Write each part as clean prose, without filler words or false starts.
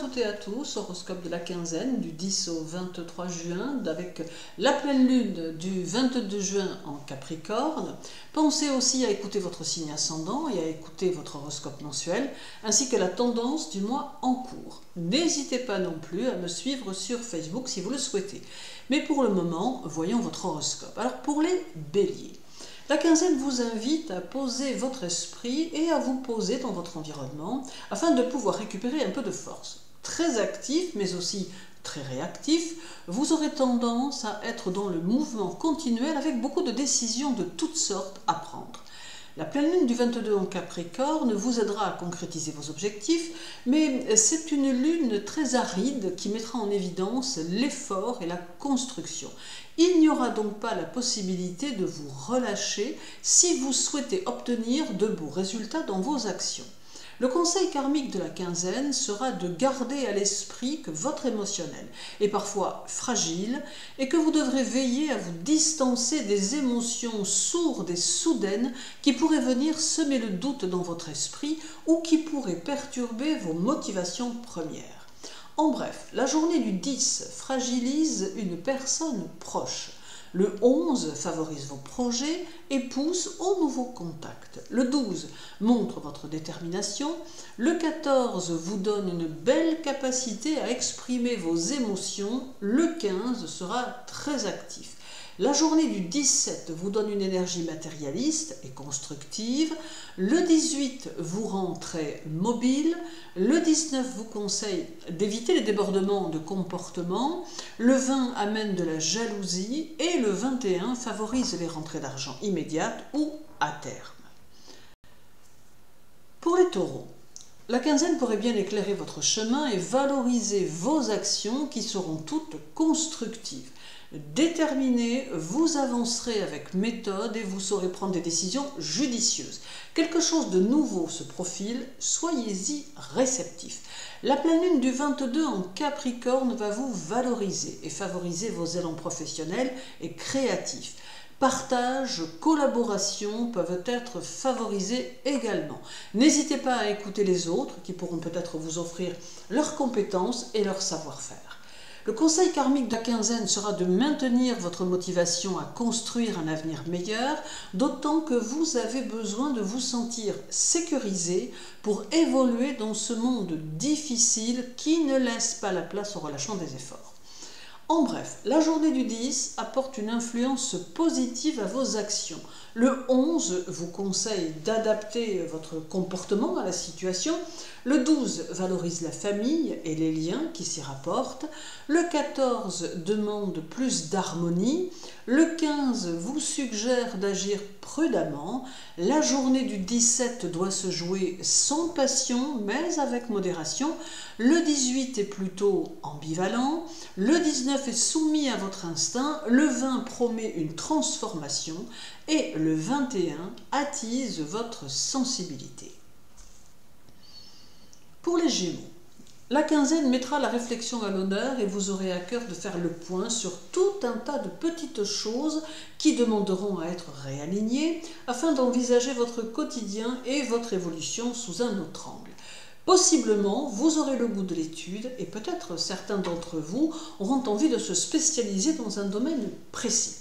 toutes et à tous, horoscope de la quinzaine du 10 au 23 juin avec la pleine lune du 22 juin en Capricorne. Pensez aussi à écouter votre signe ascendant et à écouter votre horoscope mensuel ainsi que la tendance du mois en cours. N'hésitez pas non plus à me suivre sur Facebook si vous le souhaitez. Mais pour le moment, voyons votre horoscope. Alors pour les béliers, la quinzaine vous invite à poser votre esprit et à vous poser dans votre environnement afin de pouvoir récupérer un peu de force. Très actif mais aussi très réactif, vous aurez tendance à être dans le mouvement continuel avec beaucoup de décisions de toutes sortes à prendre. La pleine lune du 22 en Capricorne vous aidera à concrétiser vos objectifs, mais c'est une lune très aride qui mettra en évidence l'effort et la construction. Il n'y aura donc pas la possibilité de vous relâcher si vous souhaitez obtenir de beaux résultats dans vos actions. Le conseil karmique de la quinzaine sera de garder à l'esprit que votre émotionnel est parfois fragile et que vous devrez veiller à vous distancer des émotions sourdes et soudaines qui pourraient venir semer le doute dans votre esprit ou qui pourraient perturber vos motivations premières. En bref, la journée du 10 fragilise une personne proche. Le 11 favorise vos projets et pousse aux nouveaux contacts. Le 12 montre votre détermination. Le 14 vous donne une belle capacité à exprimer vos émotions. Le 15 sera très actif. La journée du 17 vous donne une énergie matérialiste et constructive. Le 18 vous rend très mobile. Le 19 vous conseille d'éviter les débordements de comportement. Le 20 amène de la jalousie. Et le 21 favorise les rentrées d'argent immédiates ou à terme. Pour les taureaux, la quinzaine pourrait bien éclairer votre chemin et valoriser vos actions qui seront toutes constructives. Déterminé, vous avancerez avec méthode et vous saurez prendre des décisions judicieuses. Quelque chose de nouveau se profile, soyez-y réceptif. La pleine lune du 22 en Capricorne va vous valoriser et favoriser vos élans professionnels et créatifs. Partage, collaboration peuvent être favorisés également. N'hésitez pas à écouter les autres qui pourront peut-être vous offrir leurs compétences et leur savoir-faire. Le conseil karmique de la quinzaine sera de maintenir votre motivation à construire un avenir meilleur, d'autant que vous avez besoin de vous sentir sécurisé pour évoluer dans ce monde difficile qui ne laisse pas la place au relâchement des efforts. En bref, la journée du 10 apporte une influence positive à vos actions. Le 11 vous conseille d'adapter votre comportement à la situation. Le 12 valorise la famille et les liens qui s'y rapportent. Le 14 demande plus d'harmonie. Le 15 vous suggère d'agir prudemment. La journée du 17 doit se jouer sans passion mais avec modération. Le 18 est plutôt ambivalent. Le 19 est soumis à votre instinct. Le 20 promet une transformation. Et le 21 attise votre sensibilité. Pour les Gémeaux, la quinzaine mettra la réflexion à l'honneur et vous aurez à cœur de faire le point sur tout un tas de petites choses qui demanderont à être réalignées afin d'envisager votre quotidien et votre évolution sous un autre angle. Possiblement, vous aurez le goût de l'étude et peut-être certains d'entre vous auront envie de se spécialiser dans un domaine précis.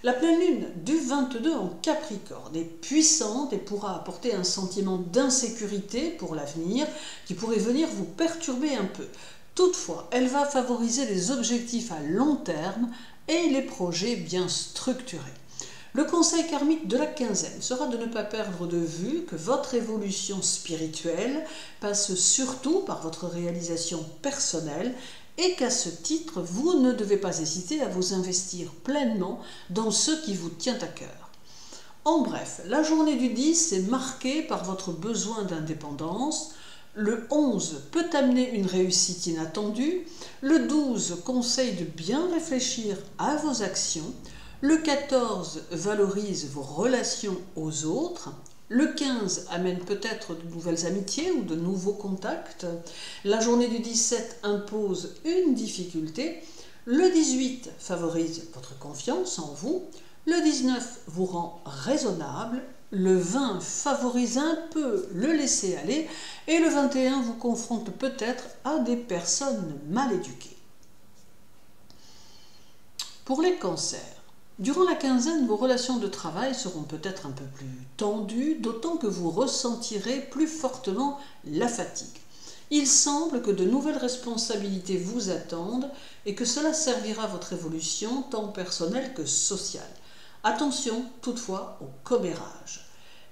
La pleine lune du 22 en Capricorne est puissante et pourra apporter un sentiment d'insécurité pour l'avenir qui pourrait venir vous perturber un peu. Toutefois, elle va favoriser les objectifs à long terme et les projets bien structurés. Le conseil karmique de la quinzaine sera de ne pas perdre de vue que votre évolution spirituelle passe surtout par votre réalisation personnelle et qu'à ce titre, vous ne devez pas hésiter à vous investir pleinement dans ce qui vous tient à cœur. En bref, la journée du 10 est marquée par votre besoin d'indépendance. Le 11 peut amener une réussite inattendue. Le 12 conseille de bien réfléchir à vos actions. Le 14 valorise vos relations aux autres. Le 15 amène peut-être de nouvelles amitiés ou de nouveaux contacts. La journée du 17 impose une difficulté. Le 18 favorise votre confiance en vous. Le 19 vous rend raisonnable. Le 20 favorise un peu le laisser-aller et le 21 vous confronte peut-être à des personnes mal éduquées. Pour les cancers, durant la quinzaine, vos relations de travail seront peut-être un peu plus tendues, d'autant que vous ressentirez plus fortement la fatigue. Il semble que de nouvelles responsabilités vous attendent et que cela servira à votre évolution tant personnelle que sociale. Attention toutefois au commérage.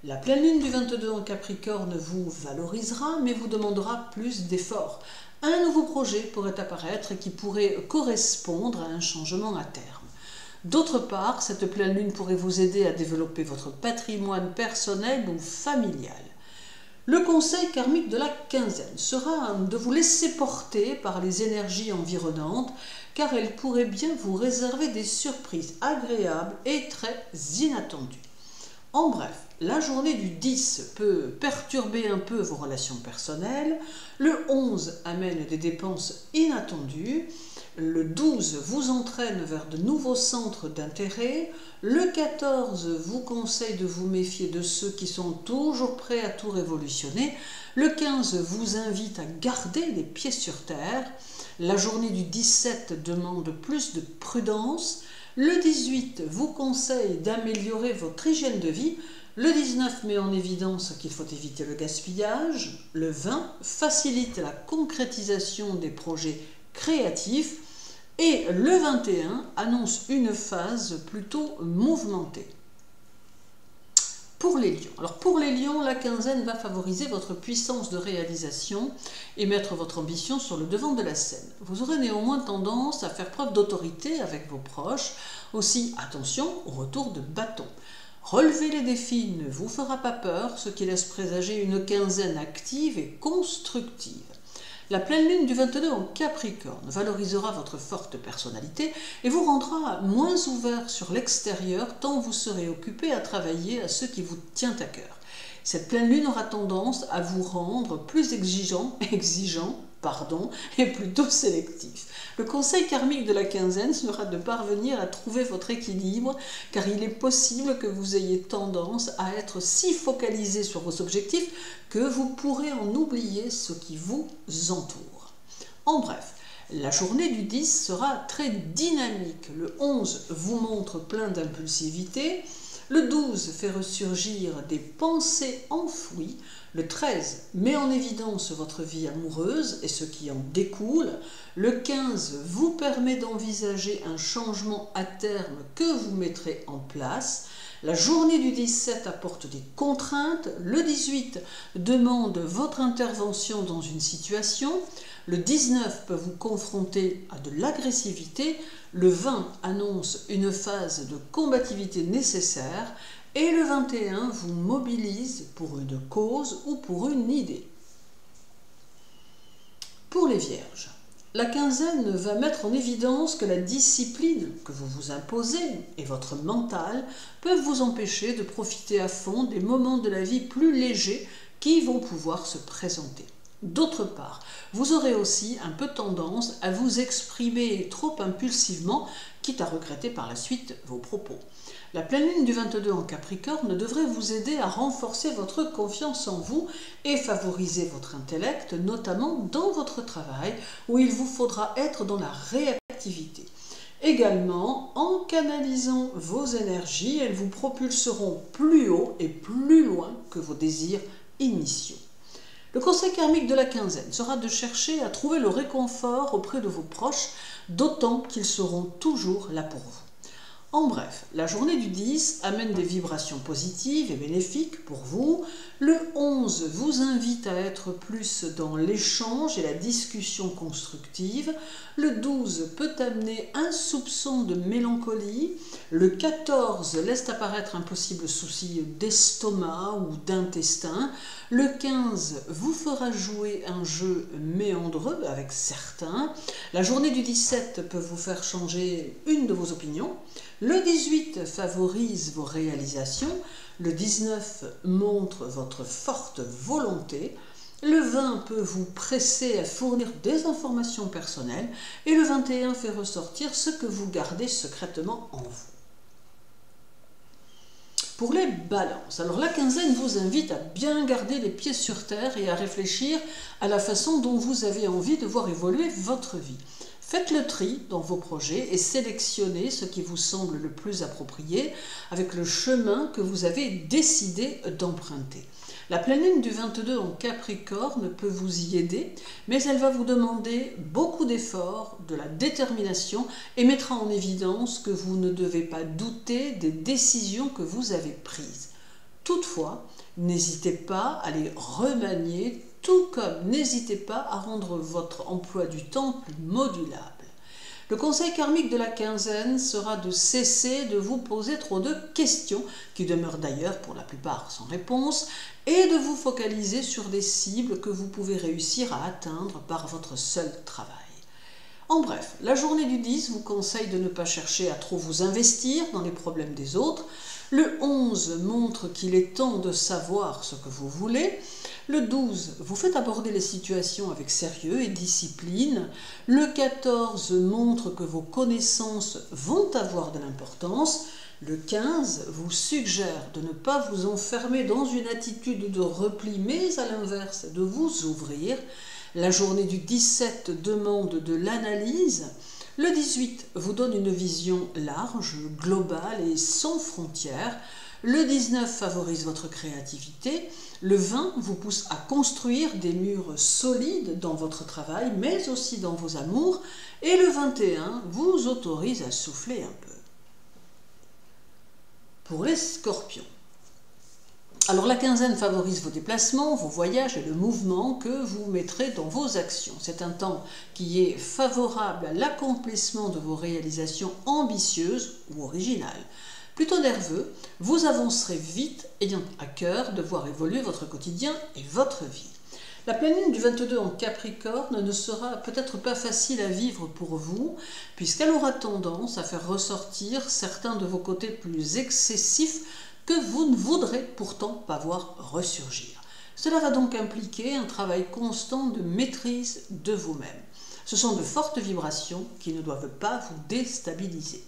La pleine lune du 22 en Capricorne vous valorisera mais vous demandera plus d'efforts. Un nouveau projet pourrait apparaître qui pourrait correspondre à un changement à terme. D'autre part, cette pleine lune pourrait vous aider à développer votre patrimoine personnel ou familial. Le conseil karmique de la quinzaine sera de vous laisser porter par les énergies environnantes car elles pourraient bien vous réserver des surprises agréables et très inattendues. En bref, la journée du 10 peut perturber un peu vos relations personnelles, le 11 amène des dépenses inattendues, le 12 vous entraîne vers de nouveaux centres d'intérêt, le 14 vous conseille de vous méfier de ceux qui sont toujours prêts à tout révolutionner, le 15 vous invite à garder les pieds sur terre, la journée du 17 demande plus de prudence, le 18 vous conseille d'améliorer votre hygiène de vie, le 19 met en évidence qu'il faut éviter le gaspillage, le 20 facilite la concrétisation des projets créatifs, et le 21 annonce une phase plutôt mouvementée. Pour les lions. Alors pour les lions, la quinzaine va favoriser votre puissance de réalisation et mettre votre ambition sur le devant de la scène. Vous aurez néanmoins tendance à faire preuve d'autorité avec vos proches. Aussi, attention au retour de bâton. Relever les défis ne vous fera pas peur, ce qui laisse présager une quinzaine active et constructive. La pleine lune du 22 en Capricorne valorisera votre forte personnalité et vous rendra moins ouvert sur l'extérieur tant vous serez occupé à travailler à ce qui vous tient à cœur. Cette pleine lune aura tendance à vous rendre plus exigeant et plutôt sélectif. Le conseil karmique de la quinzaine sera de parvenir à trouver votre équilibre car il est possible que vous ayez tendance à être si focalisé sur vos objectifs que vous pourrez en oublier ce qui vous entoure. En bref, la journée du 10 sera très dynamique. Le 11 vous montre plein d'impulsivité. Le 12 fait ressurgir des pensées enfouies. Le 13 met en évidence votre vie amoureuse et ce qui en découle. Le 15 vous permet d'envisager un changement à terme que vous mettrez en place. La journée du 17 apporte des contraintes. Le 18 demande votre intervention dans une situation. Le 19 peut vous confronter à de l'agressivité. Le 20 annonce une phase de combativité nécessaire. Et le 21 vous mobilise pour une cause ou pour une idée. Pour les vierges, la quinzaine va mettre en évidence que la discipline que vous vous imposez et votre mental peuvent vous empêcher de profiter à fond des moments de la vie plus légers qui vont pouvoir se présenter. D'autre part, vous aurez aussi un peu tendance à vous exprimer trop impulsivement, quitte à regretter par la suite vos propos. La pleine lune du 22 en Capricorne devrait vous aider à renforcer votre confiance en vous et favoriser votre intellect, notamment dans votre travail, où il vous faudra être dans la réactivité. Également, en canalisant vos énergies, elles vous propulseront plus haut et plus loin que vos désirs initiaux. Le conseil karmique de la quinzaine sera de chercher à trouver le réconfort auprès de vos proches, d'autant qu'ils seront toujours là pour vous. En bref, la journée du 10 amène des vibrations positives et bénéfiques pour vous. Le 11 vous invite à être plus dans l'échange et la discussion constructive. Le 12 peut amener un soupçon de mélancolie. Le 14 laisse apparaître un possible souci d'estomac ou d'intestin. Le 15 vous fera jouer un jeu méandreux avec certains. La journée du 17 peut vous faire changer une de vos opinions. Le 18 favorise vos réalisations, le 19 montre votre forte volonté, le 20 peut vous presser à fournir des informations personnelles et le 21 fait ressortir ce que vous gardez secrètement en vous. Pour les balances, alors la quinzaine vous invite à bien garder les pieds sur terre et à réfléchir à la façon dont vous avez envie de voir évoluer votre vie. Faites le tri dans vos projets et sélectionnez ce qui vous semble le plus approprié avec le chemin que vous avez décidé d'emprunter. La pleine lune du 22 en Capricorne peut vous y aider, mais elle va vous demander beaucoup d'efforts, de la détermination et mettra en évidence que vous ne devez pas douter des décisions que vous avez prises. Toutefois, n'hésitez pas à les remanier, tout comme n'hésitez pas à rendre votre emploi du temps plus modulable. Le conseil karmique de la quinzaine sera de cesser de vous poser trop de questions, qui demeurent d'ailleurs pour la plupart sans réponse, et de vous focaliser sur des cibles que vous pouvez réussir à atteindre par votre seul travail. En bref, la journée du 10 vous conseille de ne pas chercher à trop vous investir dans les problèmes des autres. Le 11 montre qu'il est temps de savoir ce que vous voulez. Le 12 vous fait aborder les situations avec sérieux et discipline. Le 14 montre que vos connaissances vont avoir de l'importance. Le 15 vous suggère de ne pas vous enfermer dans une attitude de repli, mais à l'inverse, de vous ouvrir. La journée du 17 demande de l'analyse. Le 18 vous donne une vision large, globale et sans frontières. Le 19 favorise votre créativité. Le 20 vous pousse à construire des murs solides dans votre travail, mais aussi dans vos amours. Et le 21 vous autorise à souffler un peu. Pour les scorpions. Alors la quinzaine favorise vos déplacements, vos voyages et le mouvement que vous mettrez dans vos actions. C'est un temps qui est favorable à l'accomplissement de vos réalisations ambitieuses ou originales. Plutôt nerveux, vous avancerez vite, ayant à cœur de voir évoluer votre quotidien et votre vie. La pleine lune du 22 en Capricorne ne sera peut-être pas facile à vivre pour vous, puisqu'elle aura tendance à faire ressortir certains de vos côtés plus excessifs que vous ne voudrez pourtant pas voir ressurgir. Cela va donc impliquer un travail constant de maîtrise de vous-même. Ce sont de fortes vibrations qui ne doivent pas vous déstabiliser.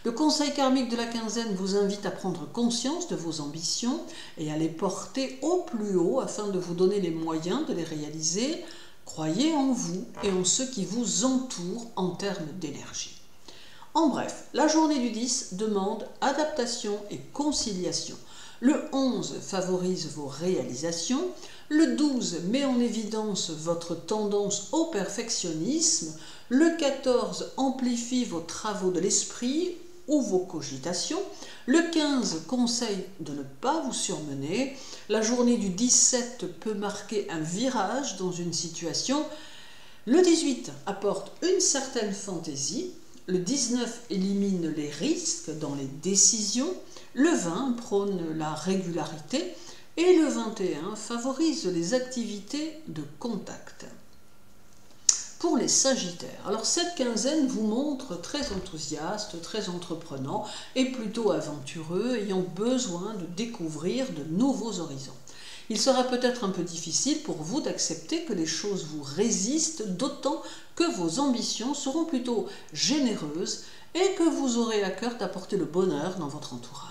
Le conseil karmique de la quinzaine vous invite à prendre conscience de vos ambitions et à les porter au plus haut afin de vous donner les moyens de les réaliser. Croyez en vous et en ceux qui vous entourent en termes d'énergie. En bref, la journée du 10 demande adaptation et conciliation. Le 11 favorise vos réalisations. Le 12 met en évidence votre tendance au perfectionnisme. Le 14 amplifie vos travaux de l'esprit ou vos cogitations. Le 15 conseille de ne pas vous surmener. La journée du 17 peut marquer un virage dans une situation. Le 18 apporte une certaine fantaisie. Le 19 élimine les risques dans les décisions. Le 20 prône la régularité. Et le 21 favorise les activités de contact. Pour les Sagittaires, alors cette quinzaine vous montre très enthousiaste, très entreprenant et plutôt aventureux, ayant besoin de découvrir de nouveaux horizons. Il sera peut-être un peu difficile pour vous d'accepter que les choses vous résistent, d'autant que vos ambitions seront plutôt généreuses et que vous aurez à cœur d'apporter le bonheur dans votre entourage.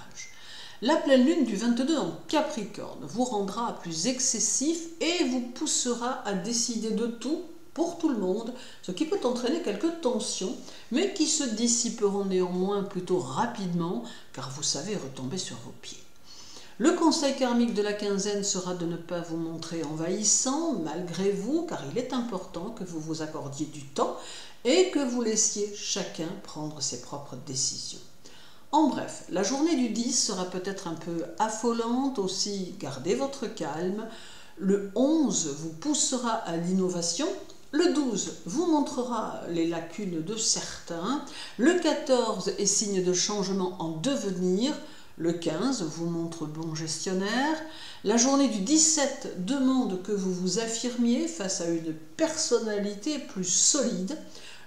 La pleine lune du 22 en Capricorne vous rendra plus excessif et vous poussera à décider de tout pour tout le monde, ce qui peut entraîner quelques tensions, mais qui se dissiperont néanmoins plutôt rapidement, car vous savez retomber sur vos pieds. Le conseil karmique de la quinzaine sera de ne pas vous montrer envahissant malgré vous, car il est important que vous vous accordiez du temps et que vous laissiez chacun prendre ses propres décisions. En bref, la journée du 10 sera peut-être un peu affolante, aussi gardez votre calme. Le 11 vous poussera à l'innovation. Le 12 vous montrera les lacunes de certains. Le 14 est signe de changement en devenir. Le 15 vous montre bon gestionnaire. La journée du 17 demande que vous vous affirmiez face à une personnalité plus solide.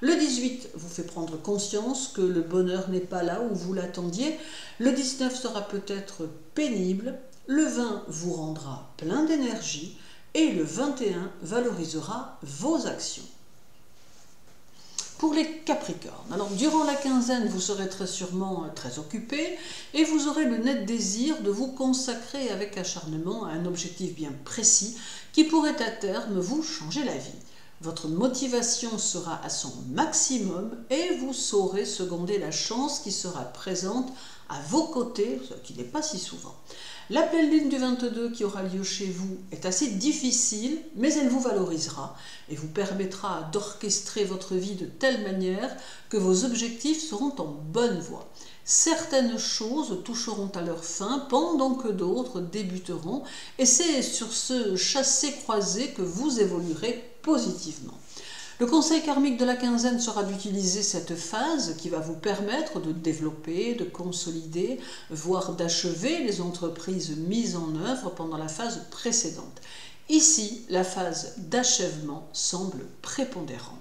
Le 18 vous fait prendre conscience que le bonheur n'est pas là où vous l'attendiez. Le 19 sera peut-être pénible. Le 20 vous rendra plein d'énergie. Et le 21 valorisera vos actions. Pour les Capricornes. Alors, durant la quinzaine, vous serez très sûrement très occupé et vous aurez le net désir de vous consacrer avec acharnement à un objectif bien précis qui pourrait à terme vous changer la vie. Votre motivation sera à son maximum et vous saurez seconder la chance qui sera présente à vos côtés, ce qui n'est pas si souvent. La pleine lune du 22 qui aura lieu chez vous est assez difficile, mais elle vous valorisera et vous permettra d'orchestrer votre vie de telle manière que vos objectifs seront en bonne voie. Certaines choses toucheront à leur fin pendant que d'autres débuteront et c'est sur ce chassé-croisé que vous évoluerez positivement. Le conseil karmique de la quinzaine sera d'utiliser cette phase qui va vous permettre de développer, de consolider, voire d'achever les entreprises mises en œuvre pendant la phase précédente. Ici, la phase d'achèvement semble prépondérante.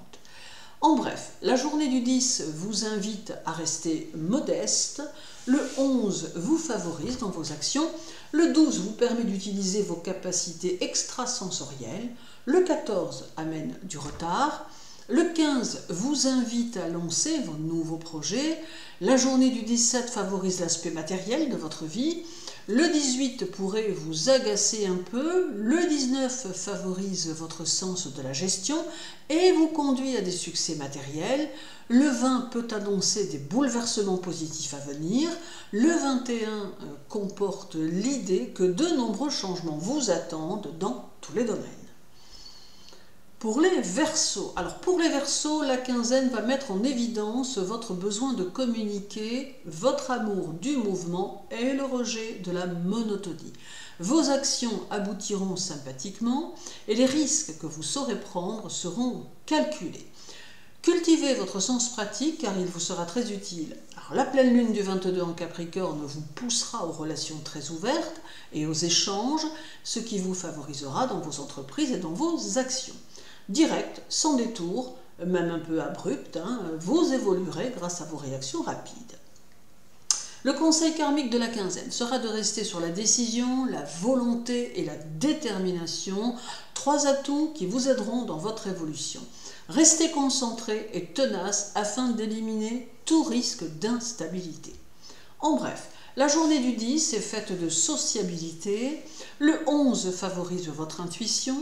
En bref, la journée du 10 vous invite à rester modeste, le 11 vous favorise dans vos actions, le 12 vous permet d'utiliser vos capacités extrasensorielles, le 14 amène du retard, le 15 vous invite à lancer vos nouveaux projets, la journée du 17 favorise l'aspect matériel de votre vie, le 18 pourrait vous agacer un peu, le 19 favorise votre sens de la gestion et vous conduit à des succès matériels, le 20 peut annoncer des bouleversements positifs à venir, le 21 comporte l'idée que de nombreux changements vous attendent dans tous les domaines. Pour les Verseaux, la quinzaine va mettre en évidence votre besoin de communiquer, votre amour du mouvement et le rejet de la monotonie. Vos actions aboutiront sympathiquement et les risques que vous saurez prendre seront calculés. Cultivez votre sens pratique car il vous sera très utile. Alors, la pleine lune du 22 en Capricorne vous poussera aux relations très ouvertes et aux échanges, ce qui vous favorisera dans vos entreprises et dans vos actions. Direct, sans détour, même un peu abrupt, vous évoluerez grâce à vos réactions rapides. Le conseil karmique de la quinzaine sera de rester sur la décision, la volonté et la détermination, trois atouts qui vous aideront dans votre évolution. Restez concentré et tenace afin d'éliminer tout risque d'instabilité. En bref, la journée du 10 est faite de sociabilité, le 11 favorise votre intuition,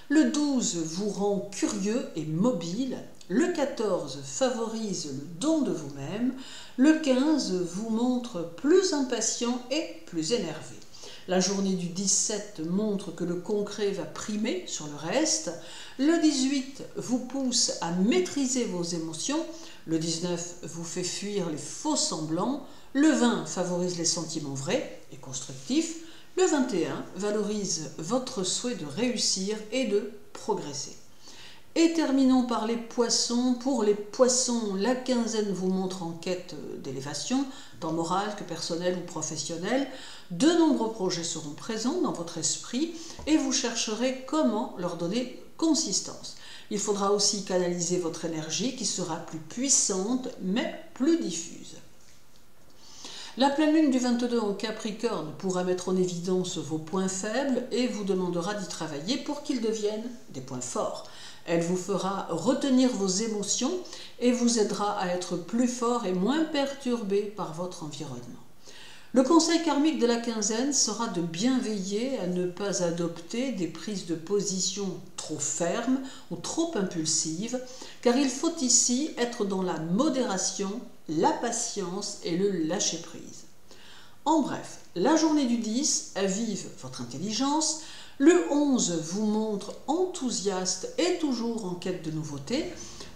le 12 vous rend curieux et mobile, le 14 favorise le don de vous-même, le 15 vous montre plus impatient et plus énervé. La journée du 17 montre que le concret va primer sur le reste, le 18 vous pousse à maîtriser vos émotions, le 19 vous fait fuir les faux semblants, le 20 favorise les sentiments vrais et constructifs, le 21 valorise votre souhait de réussir et de progresser. Et terminons par les poissons. Pour les poissons, la quinzaine vous montre en quête d'élévation, tant morale que personnelle ou professionnelle. De nombreux projets seront présents dans votre esprit et vous chercherez comment leur donner consistance. Il faudra aussi canaliser votre énergie qui sera plus puissante mais plus diffuse. La pleine lune du 22 en Capricorne pourra mettre en évidence vos points faibles et vous demandera d'y travailler pour qu'ils deviennent des points forts. Elle vous fera retenir vos émotions et vous aidera à être plus fort et moins perturbé par votre environnement. Le conseil karmique de la quinzaine sera de bien veiller à ne pas adopter des prises de position trop fermes ou trop impulsives, car il faut ici être dans la modération, la patience et le lâcher-prise. En bref, la journée du 10 avive votre intelligence, le 11 vous montre enthousiaste et toujours en quête de nouveautés,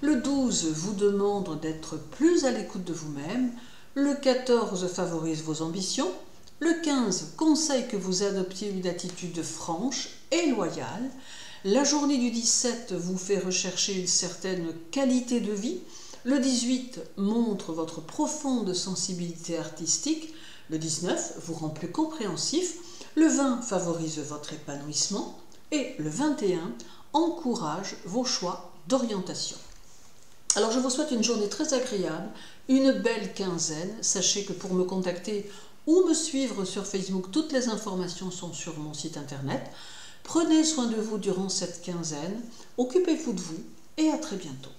le 12 vous demande d'être plus à l'écoute de vous-même, le 14 favorise vos ambitions, le 15 conseille que vous adoptiez une attitude franche et loyale, la journée du 17 vous fait rechercher une certaine qualité de vie, le 18 montre votre profonde sensibilité artistique, le 19 vous rend plus compréhensif, le 20 favorise votre épanouissement et le 21 encourage vos choix d'orientation. Alors je vous souhaite une journée très agréable, une belle quinzaine. Sachez que pour me contacter ou me suivre sur Facebook, toutes les informations sont sur mon site internet. Prenez soin de vous durant cette quinzaine, occupez-vous de vous et à très bientôt.